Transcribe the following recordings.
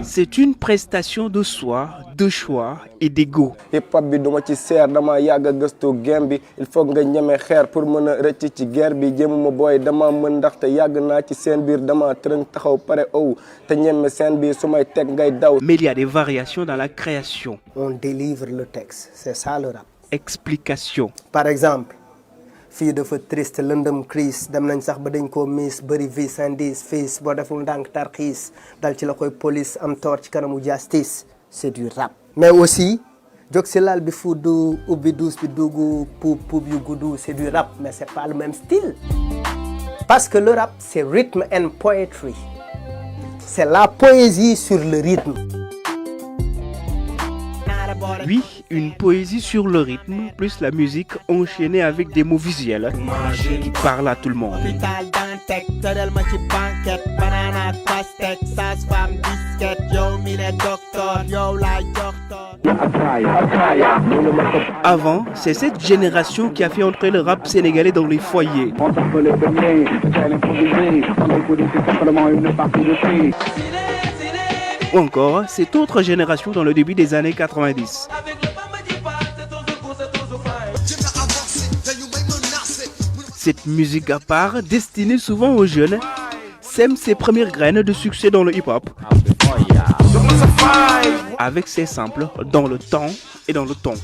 C'est une prestation de soi, de choix et d'ego. Hip-hop bi duma ci seer dama yàgg gëstu game bi il faut nga ñeme xeer pour mën a rëcc ci guerre bi jëmuma booy dama mën ndaxte yàgg naa ci seen biir dama tërëng taxaw pare ow te ñeme seen biir su may teg ngay daw. Mais il y a des variations dans la création. On délivre le texte, c'est ça le rap. Explication. Par exemple, fii dafa triste lëndëm crise dem nañ sax ba dañ koo miis bëri vis indice fils boo deful ndànk tarxiis dal ci la koy police am tort ci kanamu justice c'est du rap. Mais aussi jóg si lal bi fudd ubbi douce bi dugg puub yu gudd c'est du rap mais c'est pas le même style. Parce que le rap c'est rythme and poetry. C'est la poésie sur le rythme. Oui, une poésie sur le rythme, plus la musique enchaînée avec des mots visuels qui parlent à tout le monde. Avant, c'est cette génération qui a fait entrer le rap sénégalais dans les foyers. Ou encore, cette autre génération dans le début des années 90. Cette musique à part, destinée souvent aux jeunes, sème ses premières graines de succès dans le hip-hop, avec ses samples dans le temps et dans le ton.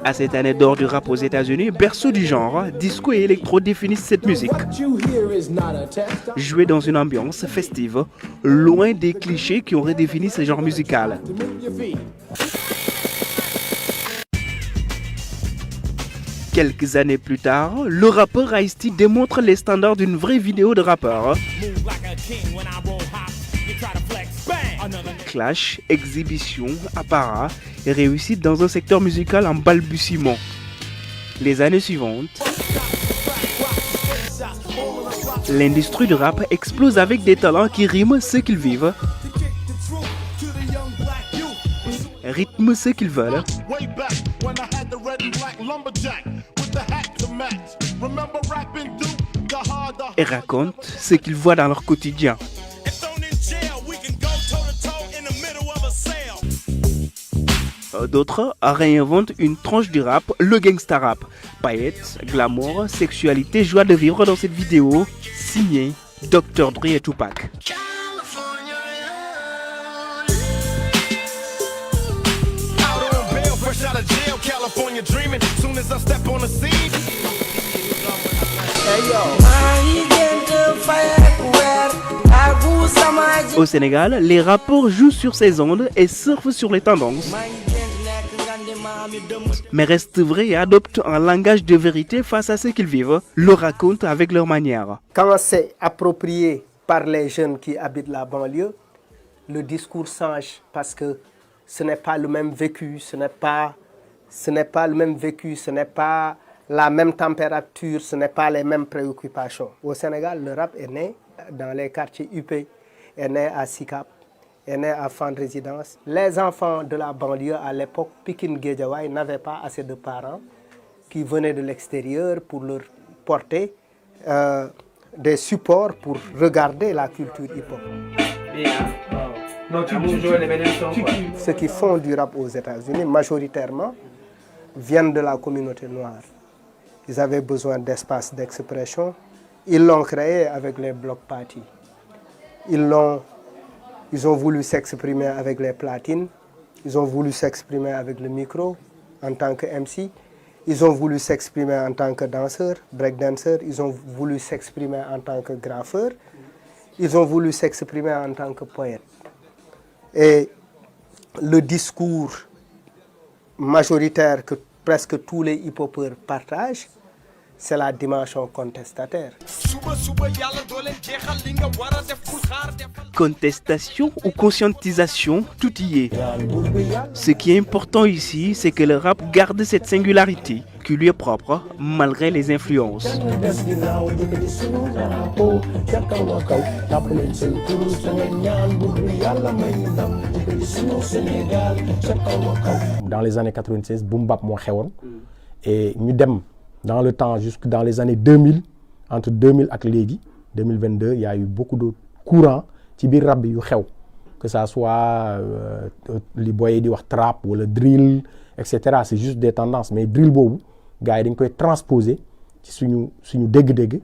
À cette année d'or du rap aux États-Unis, berceau du genre, disco et électro définissent cette musique. Jouée dans une ambiance festive, loin des clichés qui ont redéfini ce genre musical. Quelques années plus tard, le rappeur Ice-T démontre les standards d'une vraie vidéo de rappeur. Clash, exhibition, apparat et réussite dans un secteur musical en balbutiement. Les années suivantes, l'industrie du rap explose avec des talents qui riment ce qu'ils vivent, rythment ce qu'ils veulent et racontent ce qu'ils voient dans leur quotidien. D'autres réinventent une tranche du rap, le gangsta rap. Paillettes, glamour, sexualité, joie de vivre dans cette vidéo. Signé Dr. Dre et Tupac. Au Sénégal, les rappeurs jouent sur ces ondes et surfent sur les tendances, mais restent vrais et adoptent un langage de vérité face à ce qu'ils vivent, le racontent avec leur manière. Quand c'est approprié par les jeunes qui habitent la banlieue, le discours change parce que ce n'est pas le même vécu, ce n'est pas le même vécu, ce n'est pas la même température, ce n'est pas les mêmes préoccupations. Au Sénégal, le rap est né dans les quartiers UP, est né à Sicap, est né à Fann Résidence. Les enfants de la banlieue à l'époque, Pikine Guédiawaye, n'avaient pas assez de parents qui venaient de l'extérieur pour leur porter des supports pour regarder la culture hip-hop. Ceux qui font du rap aux États-Unis, majoritairement, viennent de la communauté noire. Ils avaient besoin d'espace d'expression. Ils l'ont créé avec les block parties. Ils ont voulu s'exprimer avec les platines. Ils ont voulu s'exprimer avec le micro en tant que MC. Ils ont voulu s'exprimer en tant que danseur, breakdancer. Ils ont voulu s'exprimer en tant que graffeur. Ils ont voulu s'exprimer en tant que poète. Et le discours majoritaire que presque tous les hip-hopeurs partagent, c'est la dimension contestataire. Contestation ou conscientisation, tout y est. Ce qui est important ici, c'est que le rap garde cette singularité qui lui est propre, malgré les influences. Dans les années 96, boom bap moo xewoon et ñu dem dans le temps jusque dans les années 2000 entre 2000 ak léegi 2022 il y a eu beaucoup de courants ci biir rap bi yu xew que ça soit li boy di wax trap wala drill et cetera c'est juste des tendances mais drill boobu gars yi dañ koy transposer ci suñu dégg-dégg.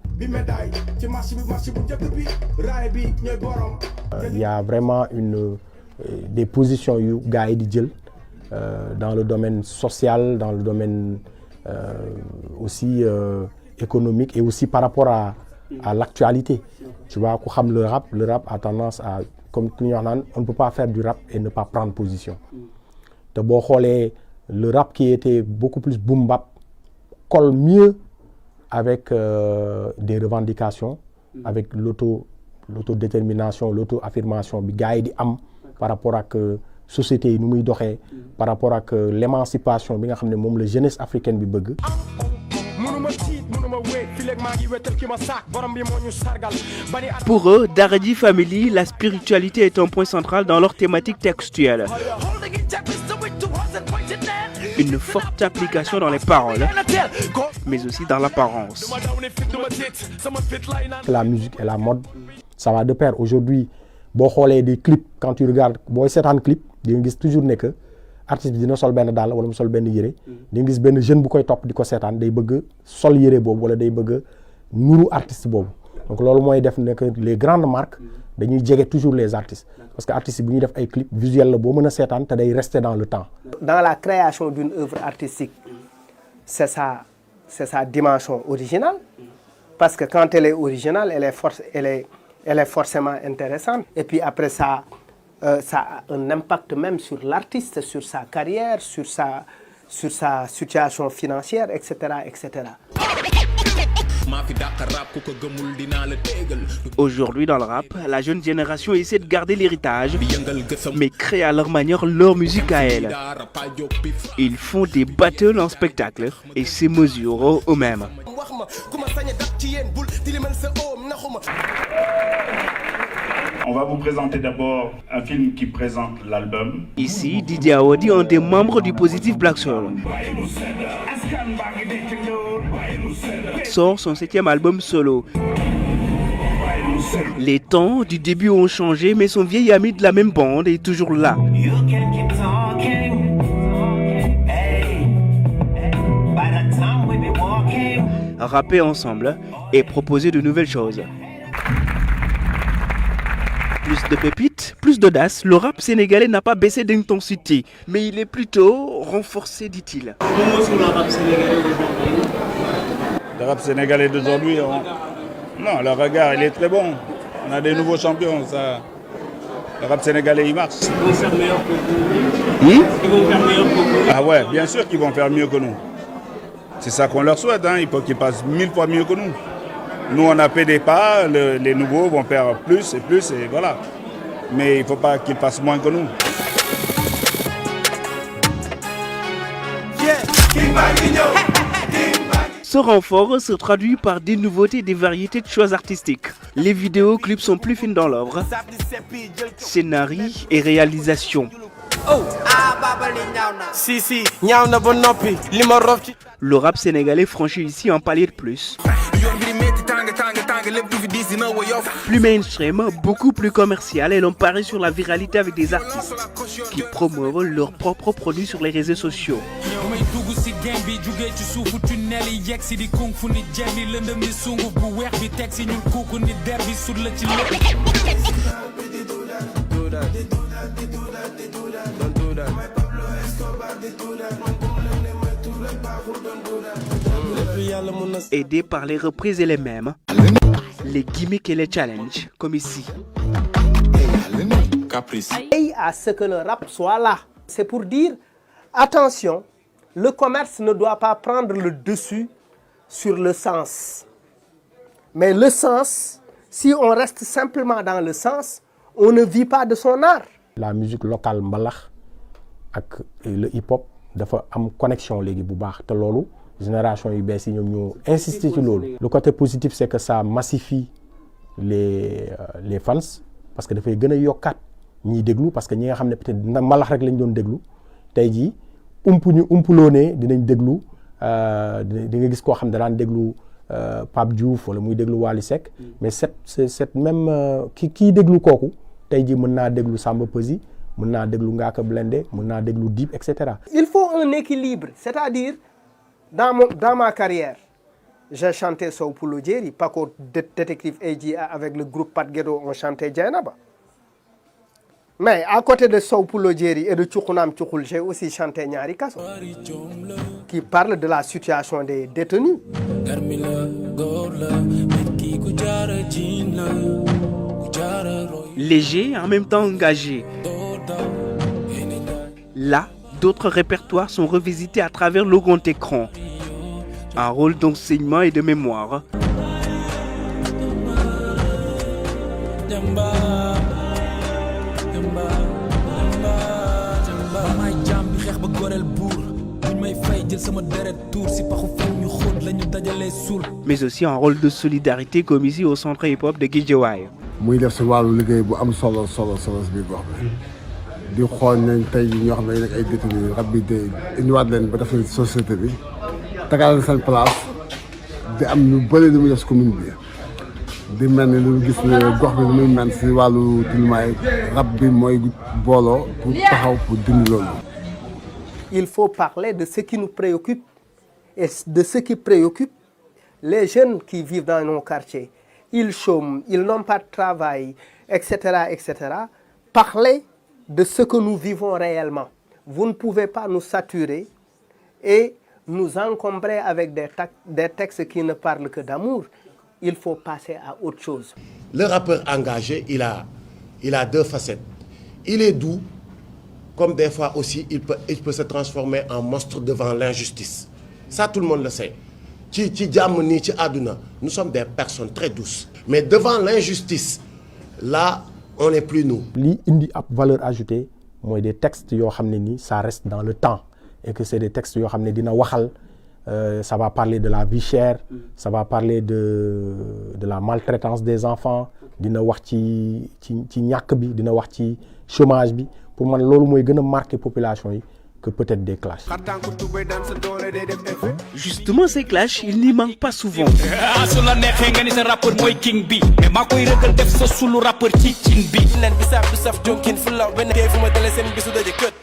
Il y a vraiment des positions yu gars yi di jël dans le domaine social, dans le domaine aussi économique et aussi par rapport à l'actualité. Tu vois, ku xam le rap a tendance à comme ku ñu wax naan on ne peut pas faire du rap et ne pas prendre position. te boo xoolee le rap qui était beaucoup plus boom bap colle mieux avec des revendications, avec l'autodétermination, l'auto-affirmation bi gars yi di am par rapport ak société yi nu muy doxee par rapport ak l'émancipation bi nga xam ne moom la jeunesse africaine bi bëgg. Pour eux, Daradi Family, la spiritualité est un point central dans leur thématique textuelle. Une forte application dans les paroles, mais aussi dans l'apparence. La musique et la mode, ça va de pair. Aujourd'hui, boo xoolee des clips quand tu regardes booy seetaan clip di nga gis toujours ne que artiste bi dina sol benn dàll wala mu sol benn yére di nga gis benn jeune bu koy topp di ko seetaan day bëgg sol yére boobu wala day bëgg nuru artiste boobu. Donc loolu mooy def ne que les grandes marques dañuy jege toujours les artistes parce que artistes bu ñuy def ay clip visuel la boo mën a seetaan te day rester dans le temps. Dans la création d'une œuvre artistique, c'est sa dimension originale parce que quand elle est originale, elle est forcément intéressante. Et puis après ça a un impact même sur l'artiste, sur sa carrière, sur sa situation financière, etc., etc. Aujourd'hui dans le rap, la jeune génération essaie de garder l'héritage, mais crée à leur manière leur musique à elle. Ils font des battles en spectacle et se mesurent eux-mêmes. On va vous présenter d'abord un film qui présente l'album. Ici, Didier Awadi, un des membres du Positive Black Soul, sort son 7e album solo. Les temps du début ont changé, mais son vieil ami de la même bande est toujours là. Rapper ensemble et proposer de nouvelles choses. Plus de pépites, plus d'audace, le rap sénégalais n'a pas baissé d'intensité, mais il est plutôt renforcé, dit-il. Le rap sénégalais d'aujourd'hui, non, le regard, il est très bon. On a des nouveaux champions, ça. Le rap sénégalais, il marche. Ils vont faire meilleur que vous. Ils vont faire meilleur que vous. Ah ouais, bien sûr qu'ils vont faire mieux que nous. C'est ça qu'on leur souhaite, hein. Il faut qu'ils passent 1000 fois mieux que nous. Nous, on a fait des pas, les nouveaux vont faire plus, et voilà. Mais il ne faut pas qu'ils fassent moins que nous. Ce renfort se traduit par des nouveautés et des variétés de choix artistiques. Les vidéoclips sont plus fines dans l'œuvre, scénario et réalisation. Le rap sénégalais franchit ici un palier de plus. Plus mainstream, beaucoup plus commercial, et l'on parie sur la viralité avec des artistes qui promeuvent leurs propres produits sur les réseaux sociaux. Aidés par les reprises et les mèmes, les gimmicks et les challenges, comme ici. Et à ce que le rap soit là. C'est pour dire, attention, le commerce ne doit pas prendre le dessus sur le sens. Mais le sens, si on reste simplement dans le sens, on ne vit pas de son art. La musique locale mbalax ak le hip-hop dafa am connexion léegi bu baax te loolu génération yu bees yi ñoom ñoo insister ci loolu. Le côté positif c'est que ça massifie les fans parce que dafay gën a yokkaat ñiy déglu parce que ñi nga xam ne peut-être mbalax rek lañ doon déglu tey jii umpuloo ne dinañ déglu di nga gis koo xam ne daan déglu Pape Diouf wala muy déglu Wally Seck mais cette même kii déglu kooku tey jii mën naa déglu Samba Peuzzi mën naa déglu Ngaaka Blindé mën naa déglu Dip et cetera. Il faut un équilibre, c'est-à-dire dans ma carrière j'ai chanté Sow Poulo Diéry, Paco Détective AJ avec le groupe Pat Guedo on chantait Dieynaba. Mais à côté de Sow Poulo Diéry et de Cuxunam Cuxul, j'ai aussi chanté Ñaari Kaso qui parle de la situation des détenus. Léger, en même temps engagé. Là, d'autres répertoires sont revisités à travers le grand écran. Un rôle d'enseignement et de mémoire. Mais aussi un rôle de solidarité comme ici au centre hip-hop de Guédiawaye. muy def si wàllu liggéey bu am solo si biir gox bi di xool nañ tey ñoo xam ne nag ay détenus rab bi de indiwaat leen ba def société bi tegaal seen place di am lu bëri lu muy def si commune bi di mel ni lu gis ne gox bi lu muy mel si wàllu tilimaay rab bi mooy booloo pour taxaw pour dindi loolu. Il faut parler de ce qui nous préoccupe et de ce qui préoccupe les jeunes qui vivent dans nos quartiers. Ils chôment, ils n'ont pas de travail, etc., etc. Parlez de ce que nous vivons réellement. Vous ne pouvez pas nous saturer et nous encombrer avec des textes qui ne parlent que d'amour. Il faut passer à autre chose. Le rappeur engagé, il a deux facettes. Il est doux, comme des fois aussi, il peut se transformer en monstre devant l'injustice. Ça, tout le monde le sait. Nous sommes des personnes très douces. Mais devant l'injustice, là, on n'est plus nous. Li indi ab valeur ajoutée, mooy des textes yoo xam ne ni ça reste dans le temps et que c'est des textes yoo xam ne dina waxal ça va parler de la vie chère, ça va parler de la maltraitance des enfants, dina wax ci ñàkk bi, dina wax ci chômage bi. Pour man loolu mooy gën a marqué population yi que peut-être des clashs. Justement, ces clashs, ils n'y manquent pas souvent.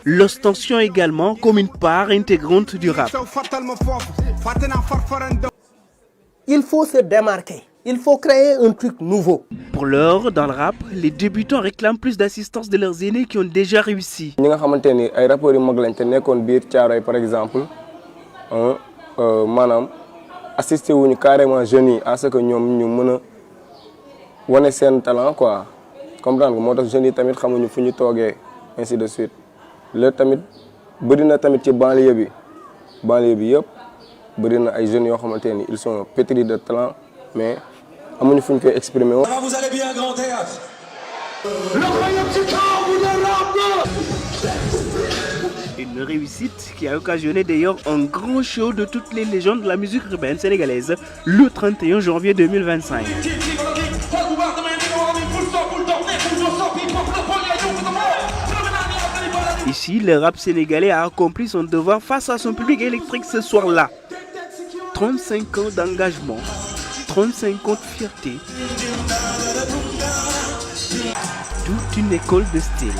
L'ostension également comme une part intégrante du rap. Il faut se démarquer. Il faut créer un truc nouveau. Pour l'heure, dans le rap, les débutants réclament plus d'assistance de leurs aînés qui ont déjà réussi. ñi nga xamante ni ay rappeurs yu mag lañ te nekkoon biir Thiaroye par exemple maanaam assister wuñu carrément jeunes yi à ce que ñoom ñu mën a wane seen talent quoi comprendre nga moo tax jeunes yi tamit xamuñu fu ñu toogee ainsi de suite léegi tamit bëri na tamit ci banlieue bi yëpp bëri na ay jeunes yoo xamante ni ils sont pétris de talent mais amuñu fu ñu koy exprimer. Vous allez bien, Grand Théâtre. Le royaume du chaos de rap. Une réussite qui a occasionné d'ailleurs un grand show de toutes les légendes de la musique urbaine sénégalaise le 31 janvier 2025. Ici, le rap sénégalais a accompli son devoir face à son public électrique ce soir-là. 35 ans d'engagement, 35 ans de fierté, toute une école de style.